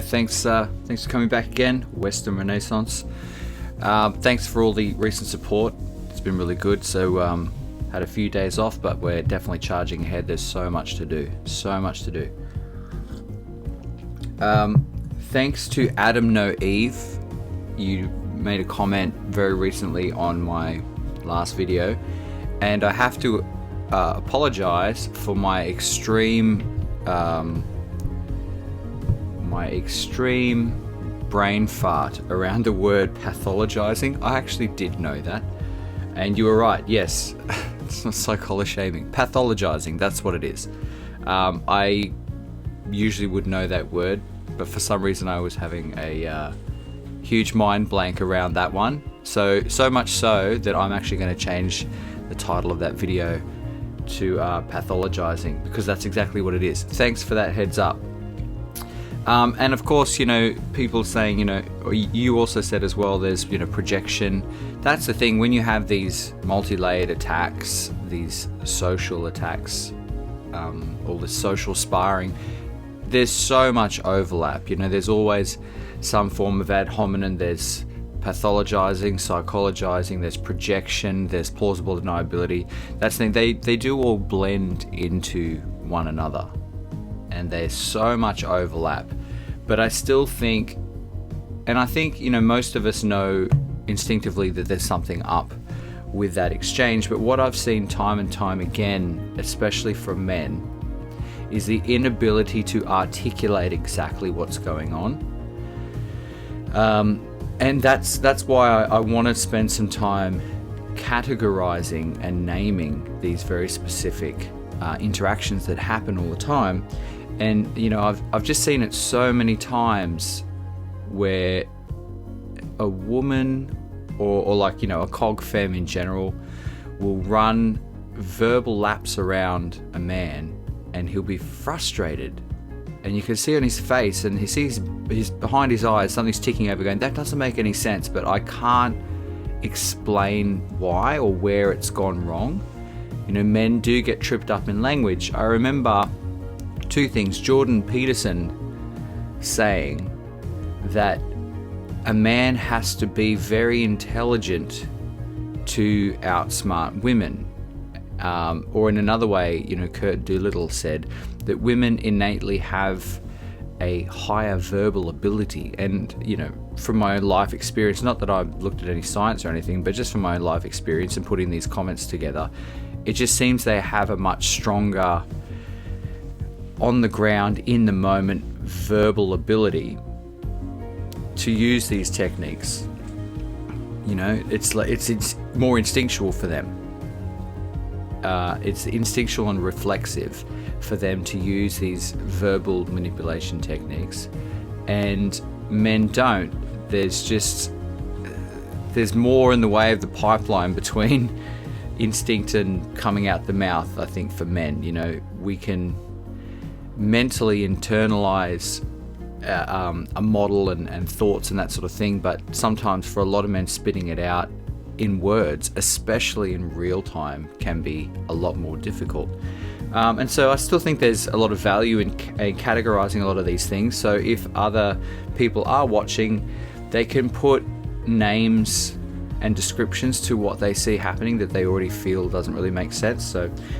thanks for coming back again, Western Renaissance. Thanks for all the recent support. It's been really good. So had a few days off, but we're definitely charging ahead. There's so much to do. Thanks to Adam No Eve. You made a comment very recently on my last video, and I have to apologize for my extreme brain fart around the word pathologizing. I actually did know that, and you were right. Yes, it's not psychology shaming. Pathologizing, that's what it is. I usually would know that word, but for some reason I was having a huge mind blank around that one. So much so that I'm actually going to change the title of that video to pathologizing, because that's exactly what it is. Thanks for that heads up. And of course, people saying, or you also said as well, there's, projection. That's the thing, when you have these multi-layered attacks, these social attacks, all this social sparring, there's so much overlap. There's always some form of ad hominem. There's pathologizing, psychologizing, there's projection, there's plausible deniability. That's the thing, they do all blend into one another, and there's so much overlap. But I still think, and I think, most of us know instinctively that there's something up with that exchange, but what I've seen time and time again, especially from men, is the inability to articulate exactly what's going on. And that's why I want to spend some time categorizing and naming these very specific interactions that happen all the time. And I've just seen it so many times where a woman or like a cog femme in general will run verbal laps around a man, and he'll be frustrated, and you can see on his face, and he sees he's behind his eyes, something's ticking over, going, that doesn't make any sense, but I can't explain why or where it's gone wrong. Men do get tripped up in language. I remember two things. Jordan Peterson saying that a man has to be very intelligent to outsmart women. Or in another way, Kurt Doolittle said that women innately have a higher verbal ability. And, from my own life experience, not that I've looked at any science or anything, but just from my own life experience and putting these comments together, it just seems they have a much stronger, on the ground, in the moment, verbal ability to use these techniques. It's more instinctual for them. It's instinctual and reflexive for them to use these verbal manipulation techniques, and men don't. There's more in the way of the pipeline between instinct and coming out the mouth. I think for men, we can mentally internalize a model and thoughts and that sort of thing, but sometimes for a lot of men, spitting it out in words, especially in real time, can be a lot more difficult. And so I still think there's a lot of value in categorizing a lot of these things. So if other people are watching, they can put names and descriptions to what they see happening that they already feel doesn't really make sense.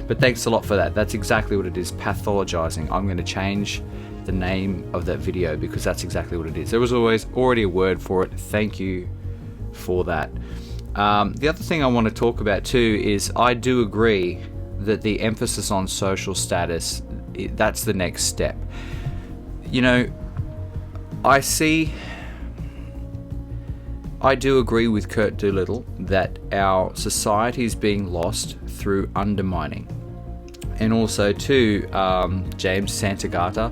But thanks a lot for that. That's exactly what it is, pathologizing. I'm going to change the name of that video because that's exactly what it is. There was already a word for it. Thank you for that. The other thing I want to talk about too is I do agree that the emphasis on social status, that's the next step. I do agree with Kurt Doolittle that our society is being lost through undermining. And also too, James Santagata,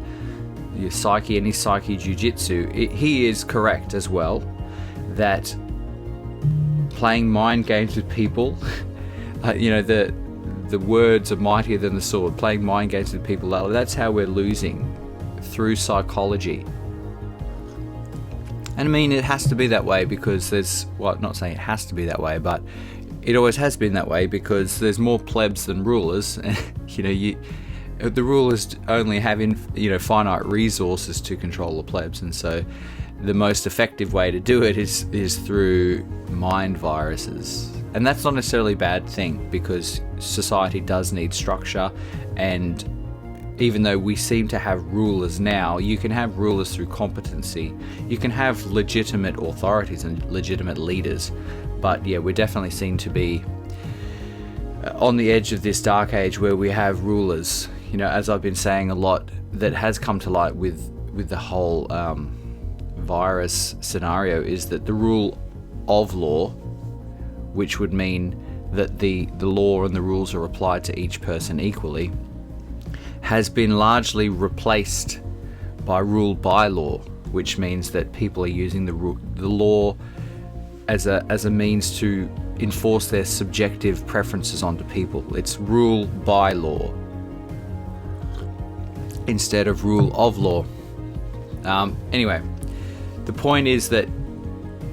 your psyche and his psyche jiu-jitsu, he is correct as well that playing mind games with people, the words are mightier than the sword. Playing mind games with people, that's how we're losing, through psychology. And I mean, it has to be that way because not saying it has to be that way, but it always has been that way because there's more plebs than rulers. the rulers only have finite resources to control the plebs, and so the most effective way to do it is through mind viruses. And that's not necessarily a bad thing, because society does need structure, and even though we seem to have rulers now, you can have rulers through competency. You can have legitimate authorities and legitimate leaders, but yeah, we're definitely seen to be on the edge of this dark age where we have rulers. As I've been saying a lot, that has come to light with the whole virus scenario, is that the rule of law, which would mean that the law and the rules are applied to each person equally, has been largely replaced by rule by law, which means that people are using the law as a means to enforce their subjective preferences onto people. It's rule by law instead of rule of law. Anyway, the point is that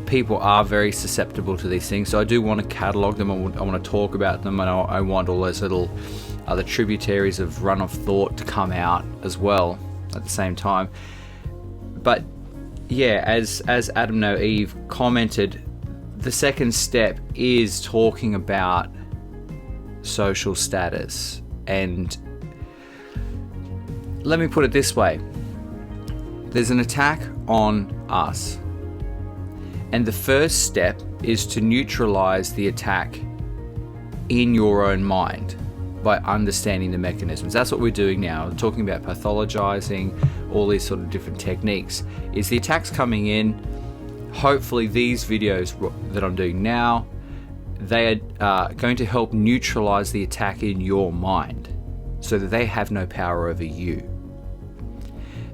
people are very susceptible to these things, so I do want to catalogue them. I want to talk about them, and I want all those little other tributaries of run of thought to come out as well at the same time. But yeah, as Adam No Eve commented, the second step is talking about social status. And let me put it this way: there's an attack on us, and the first step is to neutralize the attack in your own mind by understanding the mechanisms. That's what we're doing now. We're talking about pathologizing, all these sort of different techniques. Is the attacks coming in? Hopefully these videos that I'm doing now, they are going to help neutralize the attack in your mind so that they have no power over you.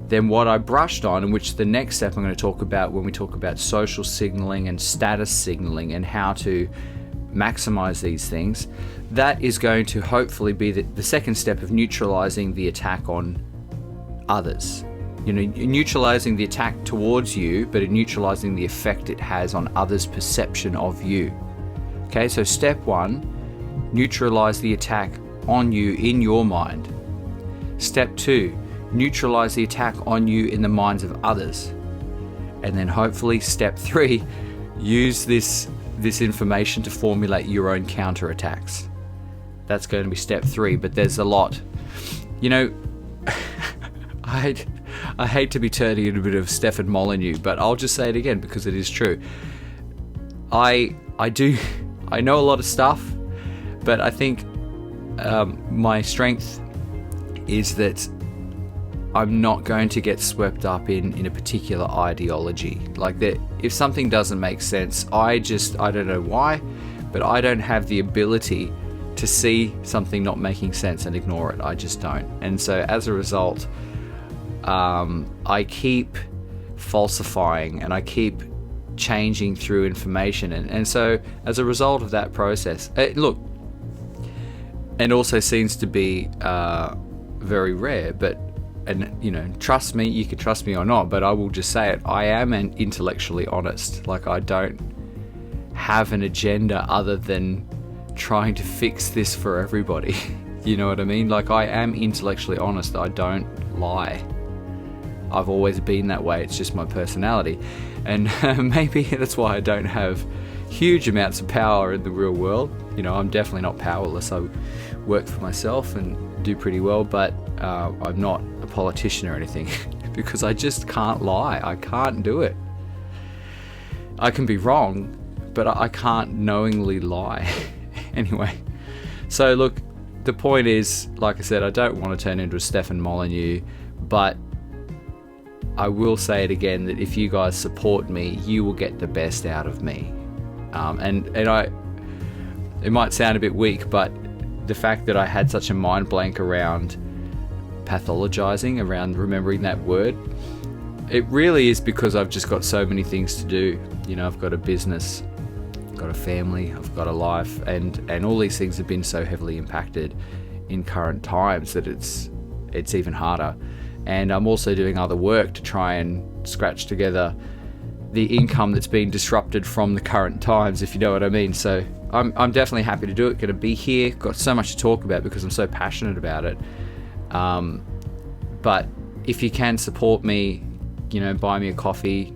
Then what I brushed on, and which the next step I'm going to talk about when we talk about social signaling and status signaling and how to maximize these things, that is going to hopefully be the second step of neutralizing the attack on others. Neutralizing the attack towards you, but neutralizing the effect it has on others' perception of you. Okay, so step one, neutralize the attack on you in your mind. Step two, neutralize the attack on you in the minds of others. And then hopefully step three, use this information to formulate your own counterattacks. That's going to be step three, but there's a lot. I hate to be turning into a bit of Stefan Molyneux, but I'll just say it again because it is true. I know a lot of stuff, but I think my strength is that I'm not going to get swept up in a particular ideology. Like that, if something doesn't make sense, I don't know why, but I don't have the ability to see something not making sense and ignore it. I just don't. And so as a result, I keep falsifying and I keep changing through information. And so as a result of that process, look, and also seems to be very rare, but trust me, you can trust me or not, but I will just say it. I am an intellectually honest. Like, I don't have an agenda other than trying to fix this for everybody. You know what I mean? Like, I am intellectually honest. I don't lie. I've always been that way. It's just my personality. And maybe that's why I don't have huge amounts of power in the real world. I'm definitely not powerless. I work for myself and do pretty well, but I'm not a politician or anything because I just can't lie. I can't do it. I can be wrong, but I can't knowingly lie. Anyway, so look, the point is, like I said, I don't want to turn into a Stefan Molyneux, but I will say it again, that if you guys support me, you will get the best out of me. It might sound a bit weak, but the fact that I had such a mind blank around pathologizing, around remembering that word, it really is because I've just got so many things to do. I've got a business, I've got a family, I've got a life, and all these things have been so heavily impacted in current times that it's even harder. And I'm also doing other work to try and scratch together the income that's been disrupted from the current times, if you know what I mean. So I'm definitely happy to do it. Going to be here. Got so much to talk about because I'm so passionate about it. But if you can support me, buy me a coffee,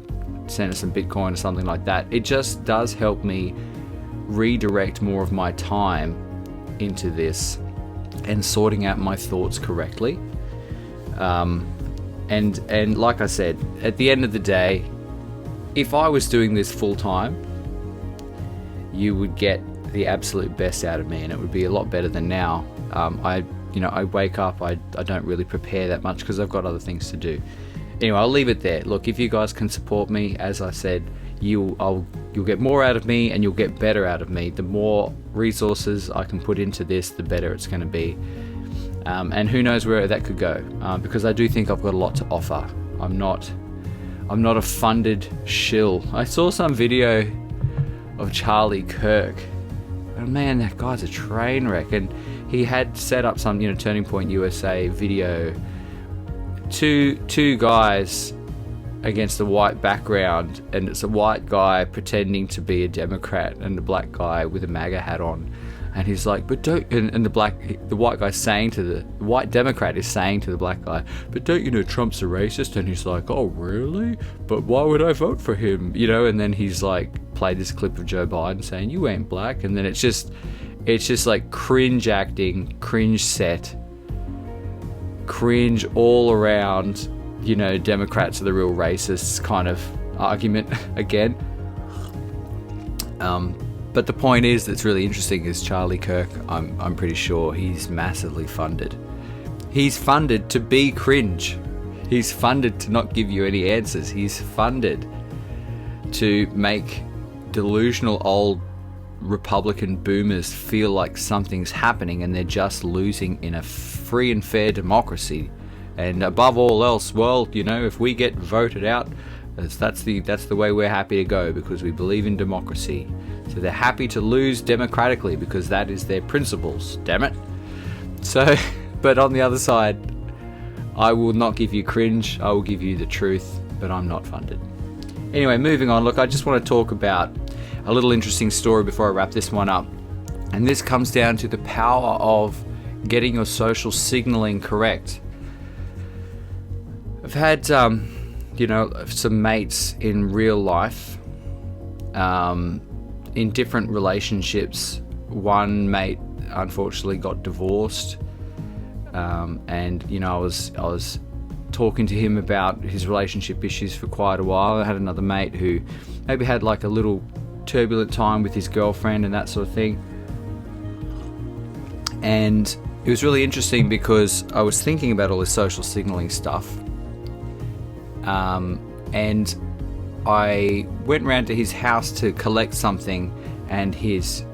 send us some Bitcoin or something like that, it just does help me redirect more of my time into this and sorting out my thoughts correctly. And like I said, at the end of the day, if I was doing this full time, you would get the absolute best out of me, and it would be a lot better than now. I wake up, I don't really prepare that much because I've got other things to do. Anyway, I'll leave it there. Look, if you guys can support me, as I said, you'll get more out of me and you'll get better out of me. The more resources I can put into this, the better it's going to be. And who knows where that could go, because I do think I've got a lot to offer. I'm not a funded shill. I saw some video of Charlie Kirk, and man, that guy's a train wreck. And he had set up some, Turning Point USA video, two guys against a white background, and it's a white guy pretending to be a Democrat and a black guy with a MAGA hat on. And he's like, but don't, and the white guy saying to the white Democrat is saying to the black guy, but don't you know Trump's a racist? And he's like, oh really? But why would I vote for him? And then he's like, played this clip of Joe Biden saying, you ain't black. And then it's just like cringe acting, cringe set, cringe all around, Democrats are the real racists kind of argument again. But the point is that's really interesting is Charlie Kirk, I'm pretty sure he's massively funded. He's funded to be cringe. He's funded to not give you any answers. He's funded to make delusional old Republican boomers feel like something's happening and they're just losing in a free and fair democracy. And above all else, well, if we get voted out, that's the way we're happy to go, because we believe in democracy. So they're happy to lose democratically because that is their principles, damn it. So, but on the other side, I will not give you cringe, I will give you the truth, but I'm not funded. Anyway, moving on. Look, I just want to talk about a little interesting story before I wrap this one up. And this comes down to the power of getting your social signaling correct. I've had, some mates in real life, in different relationships. One mate unfortunately got divorced, and I was talking to him about his relationship issues for quite a while. I had another mate who maybe had like a little turbulent time with his girlfriend and that sort of thing. And it was really interesting because I was thinking about all this social signaling stuff, and I went round to his house to collect something, and his,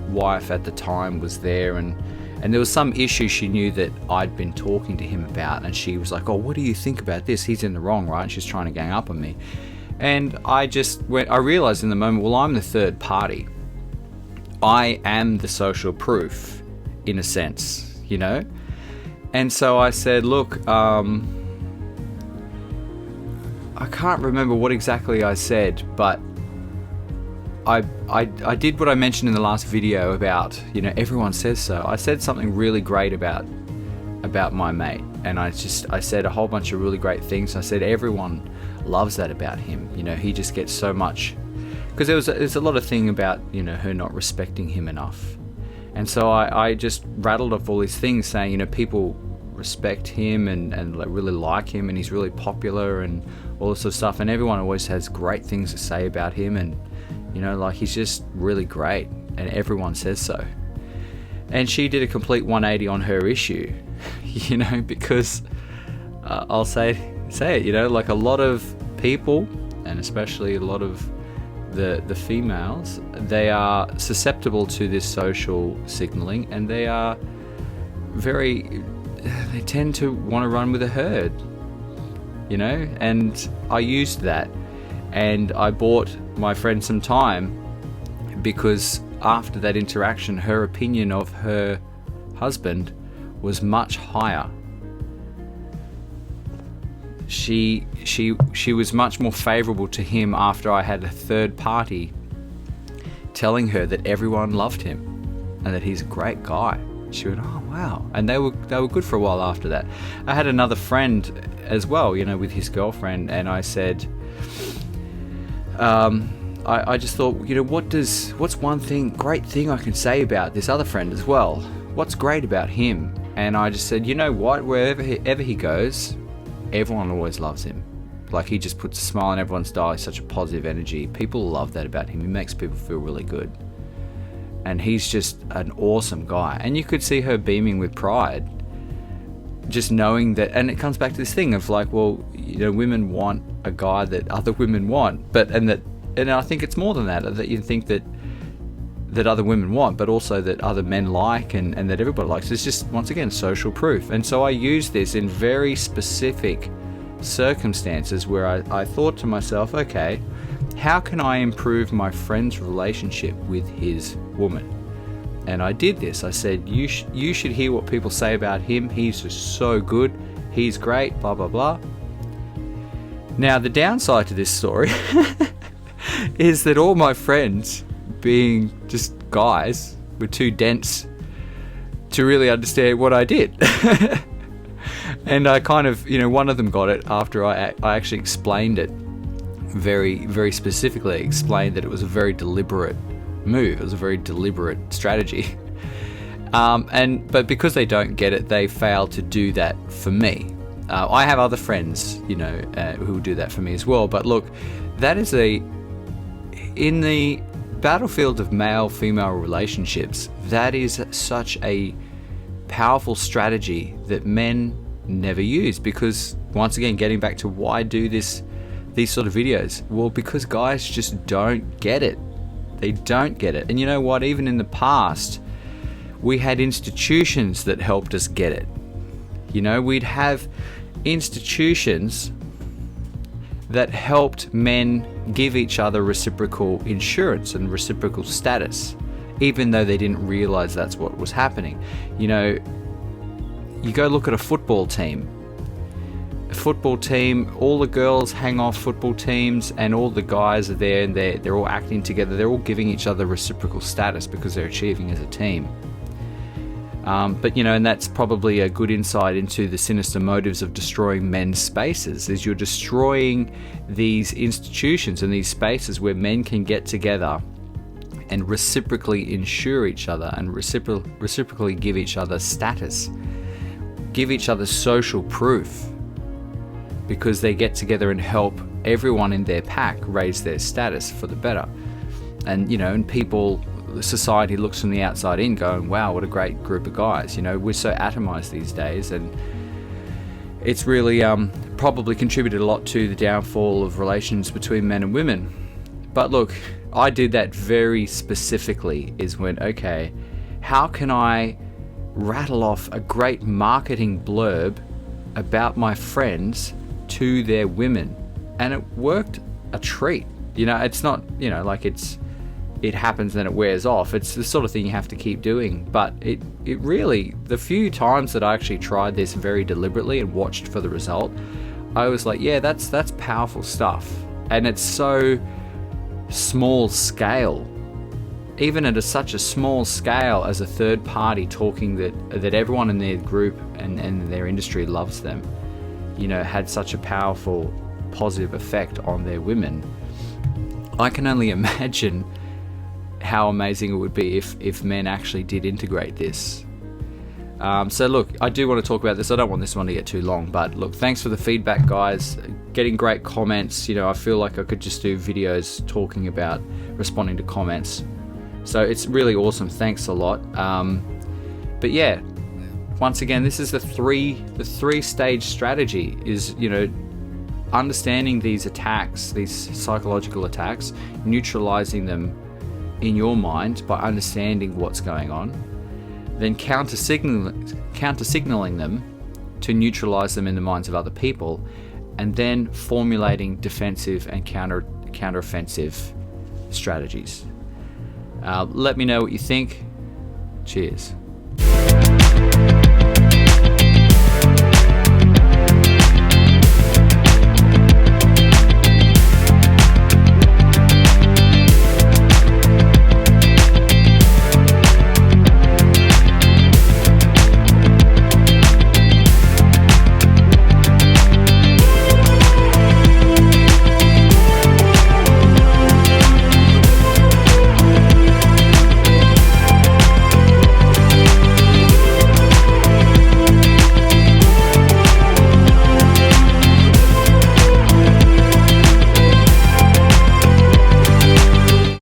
wife at the time was there, and there was some issue she knew that I'd been talking to him about, and she was like, oh, what do you think about this? He's in the wrong, right? She's trying to gang up on me. And I realized in the moment, well, I'm the third party. I am the social proof, in a sense, And so I said, look, I can't remember what exactly I said, but I did what I mentioned in the last video about, everyone says so. I said something really great about my mate, and I said a whole bunch of really great things. I said everyone loves that about him. He just gets so much, because there's a lot of thing about her not respecting him enough, and so I just rattled off all these things saying people respect him and really like him, and he's really popular and all this sort of stuff, and everyone always has great things to say about him, and he's just really great, and everyone says so. And she did a complete 180 on her issue, because I'll say it, like a lot of people, and especially a lot of the females, they are susceptible to this social signaling, and they tend to want to run with a herd, and I used that, and I bought my friend some time, because after that interaction, her opinion of her husband was much higher. She was much more favorable to him after I had a third party telling her that everyone loved him and that he's a great guy. She went, oh wow. And they were good for a while after that. I had another friend as well, with his girlfriend, and I said, I just thought, what's one great thing I can say about this other friend as well? What's great about him? And I just said, you know what, wherever he goes, everyone always loves him. Like, he just puts a smile on everyone's dial. He's such a positive energy. People love that about him. He makes people feel really good. And he's just an awesome guy. And you could see her beaming with pride, just knowing that. And it comes back to this thing of like, well, women want a guy that other women want. And I think it's more than that you think that other women want, but also that other men like, and that everybody likes. It's just, once again, social proof. And so I use this in very specific circumstances where I thought to myself, okay, how can I improve my friend's relationship with his woman? And I did this. I said, you should hear what people say about him. He's just so good. He's great, blah, blah, blah. Now, the downside to this story is that all my friends, being just guys, were too dense to really understand what I did. And I kind of, one of them got it after I actually explained it very, very specifically, explained that it was a very deliberate move. It was a very deliberate strategy. But because they don't get it, they fail to do that for me. I have other friends, who do that for me as well. But look, that is in the battlefield of male-female relationships, that is such a powerful strategy that men never use, because, once again, getting back to why do these sort of videos, well, because guys just don't get it. They don't get it. And you know what, even in the past, we had institutions that helped us get it. We'd have institutions that helped men give each other reciprocal insurance and reciprocal status, even though they didn't realize that's what was happening. You go look at a football team. A football team, all the girls hang off football teams, and all the guys are there, and they're all acting together. They're all giving each other reciprocal status because they're achieving as a team. But and that's probably a good insight into the sinister motives of destroying men's spaces, is you're destroying these institutions and these spaces where men can get together and reciprocally insure each other and reciprocally give each other status, give each other social proof, because they get together and help everyone in their pack raise their status for the better. And society looks from the outside in going, wow, what a great group of guys. We're so atomized these days, and it's really probably contributed a lot to the downfall of relations between men and women. But look, I did that very specifically, is when, okay, how can I rattle off a great marketing blurb about my friends to their women? And it worked a treat. It's not, it happens and it wears off. It's the sort of thing you have to keep doing. But it really, the few times that I actually tried this very deliberately and watched for the result, I was like, yeah, that's powerful stuff. And it's so small scale. Even at such a small scale as a third party talking that everyone in their group and their industry loves them, had such a powerful positive effect on their women. I can only imagine how amazing it would be if men actually did integrate this. So look, I do want to talk about this. I don't want this one to get too long, but look, thanks for the feedback, guys. Getting great comments. I feel like I could just do videos talking about responding to comments. So it's really awesome. Thanks a lot. But yeah, once again, this is the three-stage strategy, is, understanding these attacks, these psychological attacks, neutralizing them in your mind by understanding what's going on, then counter-signaling them to neutralize them in the minds of other people, and then formulating defensive and counter-offensive strategies. Let me know what you think. Cheers.